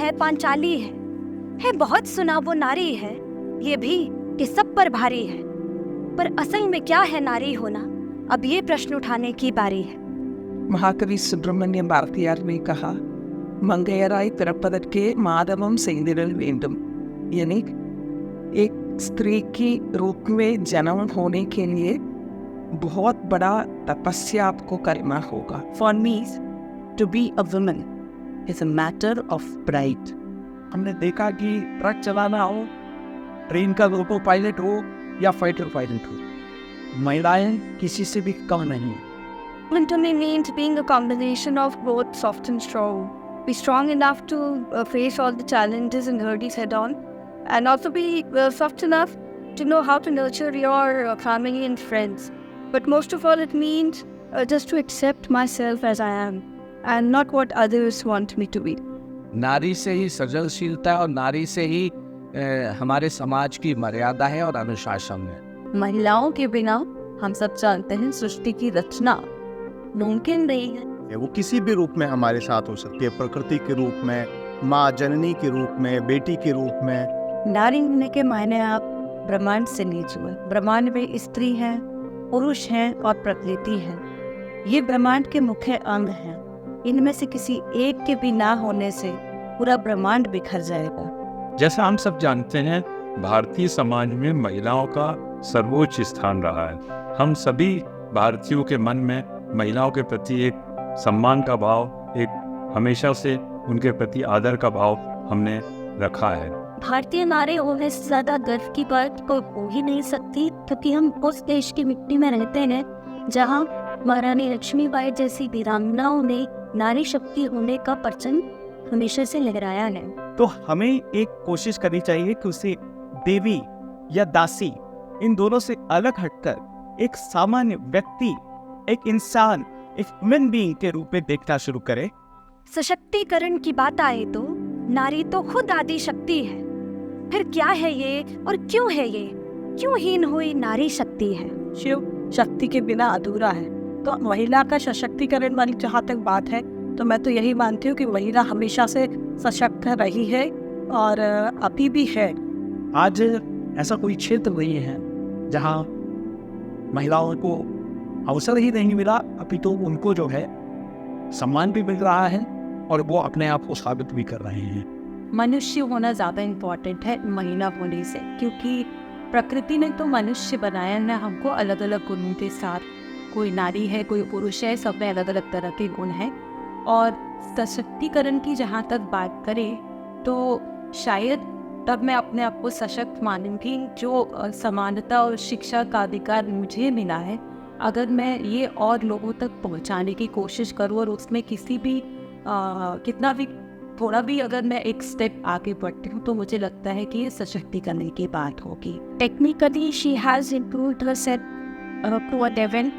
है, पांचाली है बहुत सुना वो नारी है, ये भी कि सब पर भारी है। पर असल में क्या है नारी होना, अब ये प्रश्न उठाने की बारी है। महाकवि सुब्रमण्यम भारतियार ने कहा, मंगैयराय पिறப்பதற்கே माधवम செய்திடல் வேண்டும், यानी एक स्त्री की रूप में जन्म होने के लिए बहुत बड़ा तपस्या आपको करना होगा। For me, to be a woman is a matter of pride. हमने देखा कि ट्रक चलाना हो, ट्रेन का लोको पायलट हो या फाइटर पायलट हो, महिलाएं किसी से भी कम नहीं। Woman to me means being a combination of both soft and strong. Be strong enough to face all the challenges and hurdles head on, and also be soft enough to know how to nurture your family and friends. But most of all, it means just to accept myself as I am and not what others want me to be. नारी से ही सृजनशीलता और नारी से ही हमारे समाज की मर्यादा है और अनुशासन है। महिलाओं के बिना हम सब जानते हैं सृष्टि की रचना मुमकिन नहीं है। वो किसी भी रूप में हमारे साथ हो सकती है, प्रकृति के रूप में, माँ जननी के रूप में, बेटी के रूप में। नारी होने के मायने आप ब्रह्मांड से नीचे हुए। ब्रह्मांड में स्त्री है, पुरुष है और प्रकृति है। ये ब्रह्मांड के मुख्य अंग हैं। इनमें से किसी एक के भी ना होने से पूरा ब्रह्मांड बिखर जाएगा। जैसा हम सब जानते हैं, भारतीय समाज में महिलाओं का सर्वोच्च स्थान रहा है। हम सभी भारतीयों के मन में महिलाओं के प्रति एक सम्मान का भाव, एक हमेशा से उनके प्रति आदर का भाव हमने रखा है। भारतीय नारी होने से ज्यादा गर्व की बात कोई हो ही नहीं सकती, क्योंकि हम उस देश की मिट्टी में रहते हैं जहां महारानी लक्ष्मीबाई जैसी वीरांगनाओं ने नारी शक्ति होने का परचम हमेशा से लहराया है। तो हमें एक कोशिश करनी चाहिए कि उसे देवी या दासी इन दोनों से अलग हटकर एक सामान्य व्यक्ति, एक इंसान, एक ह्यूमन बीइंग के रूप में देखना शुरू करें। सशक्तिकरण की बात आए तो नारी तो खुद आदि शक्ति है। फिर क्या है ये और क्यों है ये? क्यों हीन हुई नारी शक्ति है? शिव शक्ति के बिना अधूरा है। तो महिला का सशक्तिकरण वाली जहाँ तक बात है, तो मैं तो यही मानती हूँ कि महिला हमेशा से सशक्त रही है और अभी भी है। आज ऐसा कोई क्षेत्र नहीं है जहाँ महिलाओं को अवसर ही नहीं मिला, अभी तो उनको जो है सम्मान भी मिल रहा है और वो अपने आप को साबित भी कर रहे हैं। मनुष्य होना ज़्यादा इम्पोर्टेंट है महिला होने से, क्योंकि प्रकृति ने तो मनुष्य बनाया है हमको अलग अलग गुणों के साथ। कोई नारी है, कोई पुरुष है, सब में अलग अलग तरह के गुण हैं। और सशक्तिकरण की जहाँ तक बात करें तो शायद तब मैं अपने आप को सशक्त मानूंगी जो समानता और शिक्षा का अधिकार मुझे मिला है, अगर मैं ये और लोगों तक पहुँचाने की कोशिश करूँ और उसमें किसी भी कितना भी थोड़ा भी अगर मैं एक स्टेप आगे बढ़ती हूँ तो मुझे लगता है कि ये सशक्तिकरण की बात होगी। Technically, she has improved herself to a level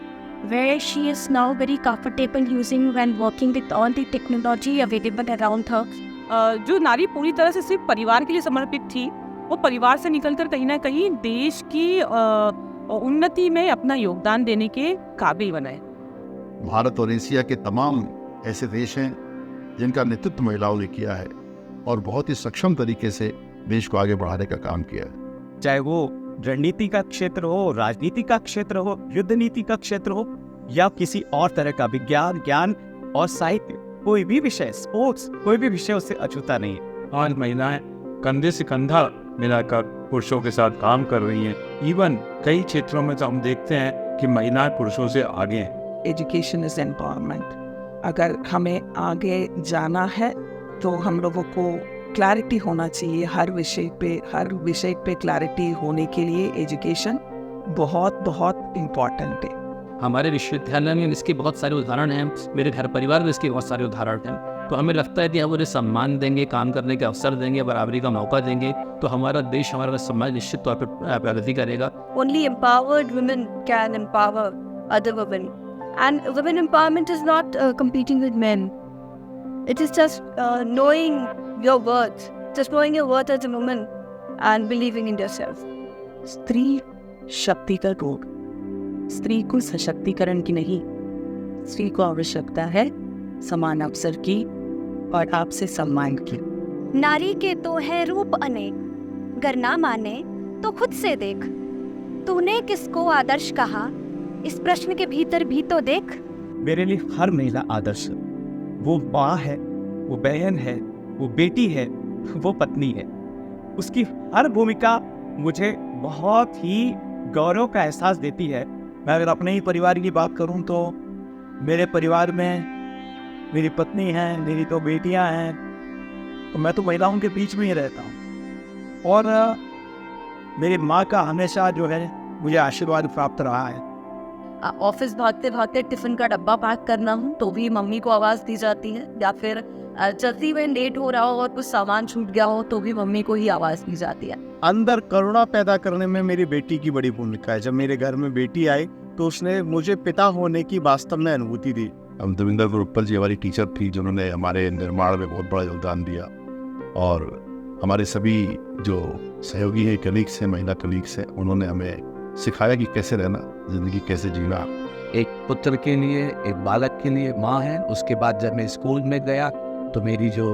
where she is now very comfortable using and working with all the technology available around her. जो नारी पूरी तरह से सिर्फ परिवार के लिए समर्पित थी, वो परिवार से निकलकर कहीं ना कहीं देश की उन्नति में अपना योगदान देने के काबिल बनाए। भारत और एशिया के तमाम ऐसे देश हैं जिनका नेतृत्व महिलाओं ने किया है और बहुत ही सक्षम तरीके से देश को आगे बढ़ाने का काम किया है। चाहे वो रणनीति का क्षेत्र हो, राजनीति का क्षेत्र हो, युद्ध नीति का क्षेत्र हो या किसी और तरह का विज्ञान, ज्ञान और साहित्य, कोई भी विषय, स्पोर्ट्स, कोई भी विषय उससे अछूता नहीं है। आज महिलाएं कंधे से कंधा मिलाकर पुरुषों के साथ काम कर रही हैं। इवन कई क्षेत्रों में तो हम देखते हैं कि महिलाएं पुरुषों से आगे हैं। Education is empowerment. अगर हमें आगे जाना है तो हम लोगों को क्लैरिटी होना चाहिए हर विषय पे क्लैरिटी होने के लिए एजुकेशन बहुत बहुत इम्पॉर्टेंट है। हमारे विश्वविद्यालय में इसके बहुत सारे उदाहरण हैं, मेरे घर परिवार में इसके बहुत सारे उदाहरण हैं। तो हमें लगता है कि हम उन्हें सम्मान देंगे, काम करने का अवसर देंगे, बराबरी का मौका देंगे, तो हमारा देश, हमारा समाज निश्चित तौर पर प्रगति करेगा। Only empowered women can empower other women. And women empowerment is not competing with men. It is just knowing your worth, just knowing your worth as a woman and believing in yourself. स्त्री शक्ति का रोग, स्त्री को सशक्तिकरण की नहीं, स्त्री को आवश्यकता है समान अवसर की और आपसे सम्मान की। नारी के तो है रूप अनेक, गर ना माने तो खुद से देख। तूने किसको आदर्श कहा, इस प्रश्न के भीतर भी तो देख। मेरे लिए हर महिला आदर्श है। वो माँ है, वो बहन है, वो बेटी है, वो पत्नी है। उसकी हर भूमिका मुझे बहुत ही गौरव का एहसास देती है। मैं अगर अपने ही परिवार की बात करूं तो मेरे परिवार में मेरी पत्नी है, मेरी 2 बेटियां हैं, तो मैं तो महिलाओं के बीच में ही रहता हूं। और मेरी माँ का हमेशा जो है मुझे आशीर्वाद प्राप्त रहा है। ऑफिस भागते भागते टिफिन का डब्बा पैक करना हो तो भी मम्मी को आवाज़ दी जाती है, या फिर जल्दी में लेट हो रहा हो और कुछ सामान छूट गया हो तो भी मम्मी को ही आवाज़ दी जाती है। अंदर करुणा पैदा करने में मेरी बेटी की बड़ी भूमिका है। जब मेरे घर में बेटी आई तो उसने मुझे पिता होने की वास्तव में अनुभूति दी। दविंदर गुरुप्पल जी हमारी टीचर थी, जिन्होंने हमारे निर्माण में बहुत बड़ा योगदान दिया। और हमारे सभी जो सहयोगी हैं, कलीग्स हैं, महिला कलीग्स हैं, उन्होंने हमें सिखाया कि कैसे रहना, ज़िंदगी कैसे जीना। एक पुत्र के लिए, एक बालक के लिए माँ है। उसके बाद जब मैं स्कूल में गया तो मेरी जो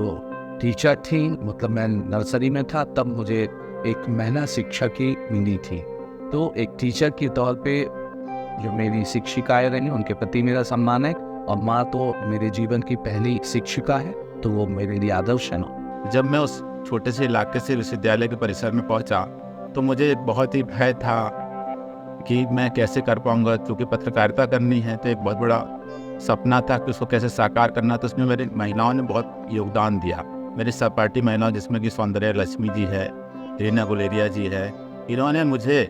टीचर थी, मतलब मैं नर्सरी में था तब मुझे एक महिला शिक्षक ही मिली थी। तो एक टीचर के तौर पे जो मेरी शिक्षिकाएं रही उनके प्रति मेरा सम्मान है, और माँ तो मेरे जीवन की पहली शिक्षिका है, तो वो मेरे लिए आदर्श है ना। जब मैं उस छोटे से इलाके से विश्वविद्यालय के परिसर में पहुंचा तो मुझे बहुत ही भय था कि मैं कैसे कर पाऊंगा, क्योंकि पत्रकारिता करनी है तो एक बहुत बड़ा सपना था कि उसको कैसे साकार करना। तो उसमें मेरी महिलाओं ने बहुत योगदान दिया। मेरी सहपाठी महिलाओं, जिसमें कि सौंदर्य लक्ष्मी जी है, रीना गुलेरिया जी है, इन्होंने मुझे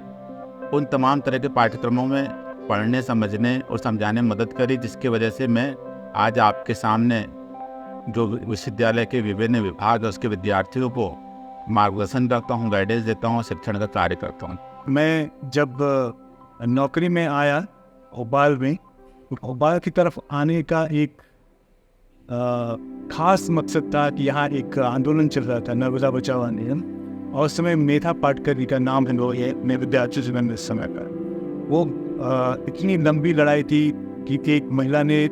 उन तमाम तरह के पाठ्यक्रमों में पढ़ने, समझने और समझाने में मदद करी, जिसकी वजह से मैं आज आपके सामने जो विश्वविद्यालय के विभिन्न विभाग है उसके विद्यार्थियों को मार्गदर्शन करता हूँ, गाइडेंस देता हूँ, शिक्षण का कार्य करता हूँ। मैं जब नौकरी में आया भोपाल में, भोपाल की तरफ आने का एक खास मकसद था कि यहाँ एक आंदोलन चल रहा था, नर्मदा बचाओ आंदोलन, और उस समय मेधा पाटकर जी का नाम है, वो ये मैं विद्यार्थी जीवन में इस समय का। वो इतनी लंबी लड़ाई थी कि एक महिला ने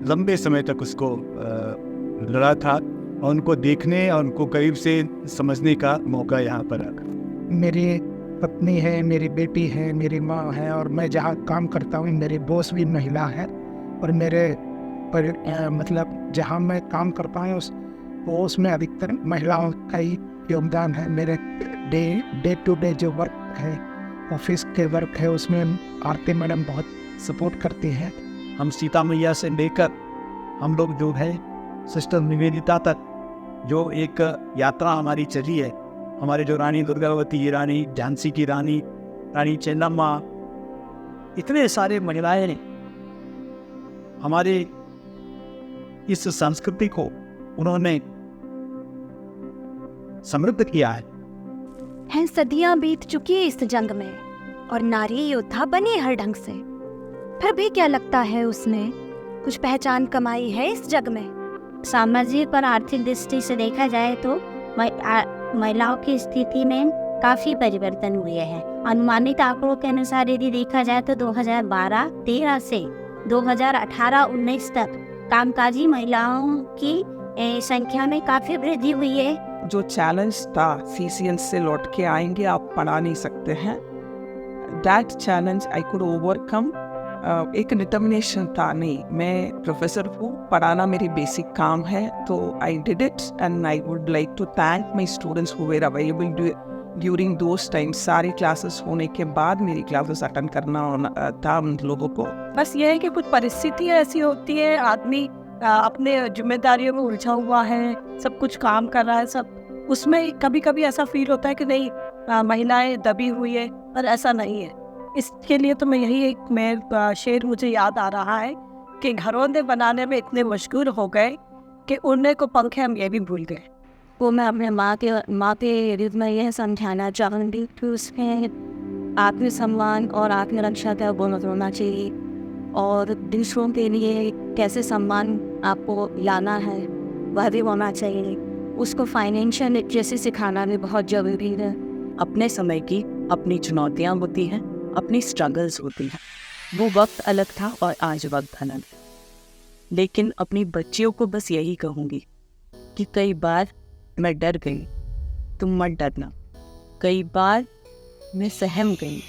लंबे समय तक उसको लड़ा था, और उनको देखने और उनको करीब से समझने का मौका यहाँ पर आकर। मेरी पत्नी है, मेरी बेटी है, मेरी माँ है, और मैं जहाँ काम करता हूँ मेरे बॉस भी महिला है, और मेरे मतलब जहाँ मैं काम करता हूँ उसमें अधिकतर महिलाओं का ही योगदान है। मेरे डे टू डे जो वर्क है, ऑफिस के वर्क है, उसमें आरती मैडम बहुत सपोर्ट करती हैं। हम सीता मैया से लेकर हम लोग जो है सिस्टर निवेदिता तक जो एक यात्रा हमारी चली है, हमारे जो रानी दुर्गावती की रानी, झांसी की रानी, रानी चेन्नम्मा, इतने सारे महिलाएं ने हमारे इस संस्कृति को उन्होंने समृद्ध किया है। सदियां बीत चुकी है इस जंग में, और नारी योद्धा बनी हर ढंग से। फिर भी क्या लगता है उसने कुछ पहचान कमाई है इस जग में? सामाजिक और आर्थिक दृष्टि से देखा जाए तो महिलाओं की स्थिति में काफ़ी परिवर्तन हुए हैं। अनुमानित आंकड़ों के अनुसार यदि देखा जाए तो 2012-13 से 2018-19 तक कामकाजी महिलाओं की संख्या में काफ़ी वृद्धि हुई है। जो चैलेंज था CCN से लौट के आएंगे, आप पढ़ा नहीं सकते हैं, that challenge I could overcome. एक डिटर्मिनेशन था, नहीं मैं प्रोफेसर हूँ, पढ़ाना मेरी बेसिक काम है, तो I did it. And I would like to thank my students who were available during those times. सारी क्लासेस होने के बाद मेरी क्लासेस अटेंड करना था उन लोगों को। बस ये है कि कुछ परिस्थितियाँ ऐसी होती है, आदमी अपने जिम्मेदारियों में उलझा हुआ है, सब कुछ काम कर रहा है, सब उसमें कभी कभी ऐसा फील होता है कि नहीं महिलाएं दबी हुई है, पर ऐसा नहीं है। इसके लिए तो मैं यही एक शेर मुझे याद आ रहा है कि घरौंदे बनाने में इतने मशगूल हो गए कि उड़ने को पंखे हम ये भी भूल गए। वो मैं अपने माँ के विरुद्ध में यह समझाना चाहूँगी कि उसमें आत्मसम्मान और आत्मरक्षा का गुण होना चाहिए, और दूसरों के लिए कैसे सम्मान आपको लाना है वह भी होना चाहिए। उसको फाइनेंशियल लिटरेसी सिखाना भी बहुत ज़रूरी है। अपने समय की अपनी चुनौतियाँ होती हैं, अपनी स्ट्रगल्स होती हैं। वो वक्त अलग था और आज वक्त अलग है। लेकिन अपनी बच्चियों को बस यही कहूँगी कि कई बार मैं डर गई, तुम मत डरना। कई बार मैं सहम गई,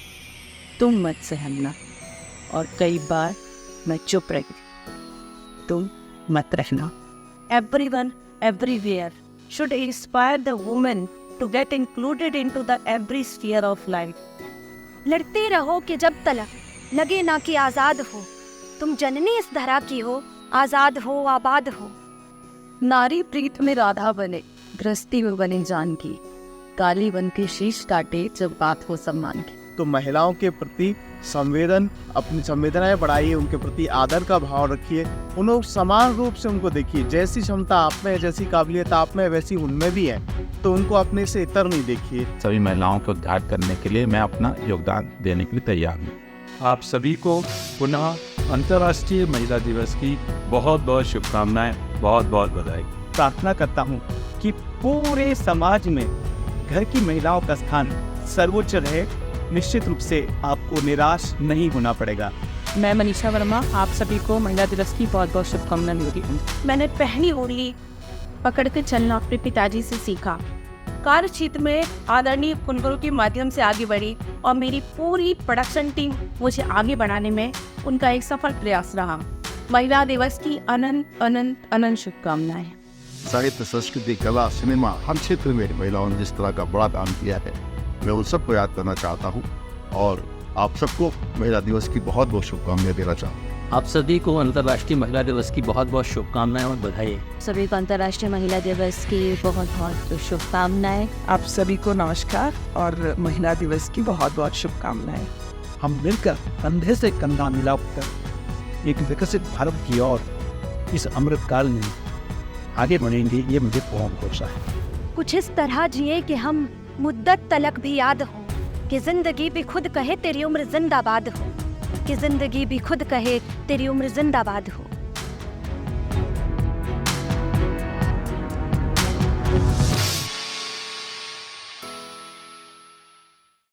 तुम मत सहमना। और कई बार मैं चुप रही, तुम मत रहना। Everyone, everywhere should inspire the woman to get included into the every sphere of life. लड़ते रहो कि जब तलक लगे ना कि आज़ाद हो। तुम जननी इस धरा की हो, आज़ाद हो, आबाद हो। नारी प्रीत में राधा बने, गृहस्थी में बने जानकी, काली बन के शीश काटे जब बात हो सम्मान की। तो महिलाओं के प्रति अपनी संवेदनाएं बढ़ाइए, उनके प्रति आदर का भाव रखिए, उन्हें समान रूप से उनको देखिए। जैसी क्षमता आप में है, जैसी काबिलियत आप में है, वैसी उनमें भी है, तो उनको अपने से इतर नहीं देखिए। सभी महिलाओं को उद्धार करने के लिए मैं अपना योगदान देने के लिए तैयार हूँ। आप सभी को पुनः अंतर्राष्ट्रीय महिला दिवस की बहुत बहुत शुभकामनाएं, बहुत बहुत बधाई। प्रार्थना करता हूँ कि पूरे समाज में घर की महिलाओं का स्थान सर्वोच्च रहे। निश्चित रूप से आपको निराश नहीं होना पड़ेगा। मैं मनीषा वर्मा आप सभी को महिला दिवस की बहुत बहुत शुभकामनाएं देती हूँ। मैंने पहली उंगली पकड़ के चलना अपने पिताजी से सीखा। कार्य क्षेत्र में आदरणीय कुलगुरु के माध्यम से आगे बढ़ी और मेरी पूरी प्रोडक्शन टीम मुझे आगे बढ़ाने में उनका एक सफल प्रयास रहा। महिला दिवस की अनंत अनंत अनंत शुभकामनाएं। साहित्य, संस्कृति, कला, सिनेमा, हर क्षेत्र में महिलाओं ने जिस तरह का बड़ा काम किया है, मैं उन सबको याद करना चाहता हूँ और आप सबको महिला दिवस की बहुत बहुत शुभकामनाएं देना चाहता हूँ। आप सभी को अंतर्राष्ट्रीय महिला दिवस की बहुत बहुत शुभकामनाएं और बधाई। सभी को अंतर्राष्ट्रीय महिला दिवस की बहुत बहुत शुभकामनाएं। आप सभी को नमस्कार और महिला दिवस की बहुत बहुत शुभकामनाएं। हम मिलकर कंधे से कंधा मिलाकर एक विकसित भारत की ओर इस अमृत काल में आगे बढ़ेंगे, ये मुझे बहुत भरोसा है। कुछ इस तरह जिए कि हम मुद्दत तलक भी याद हो, कि जिंदगी भी खुद कहे तेरी उम्र जिंदाबाद हो, कि जिंदगी भी खुद कहे तेरी उम्र जिंदाबाद हो।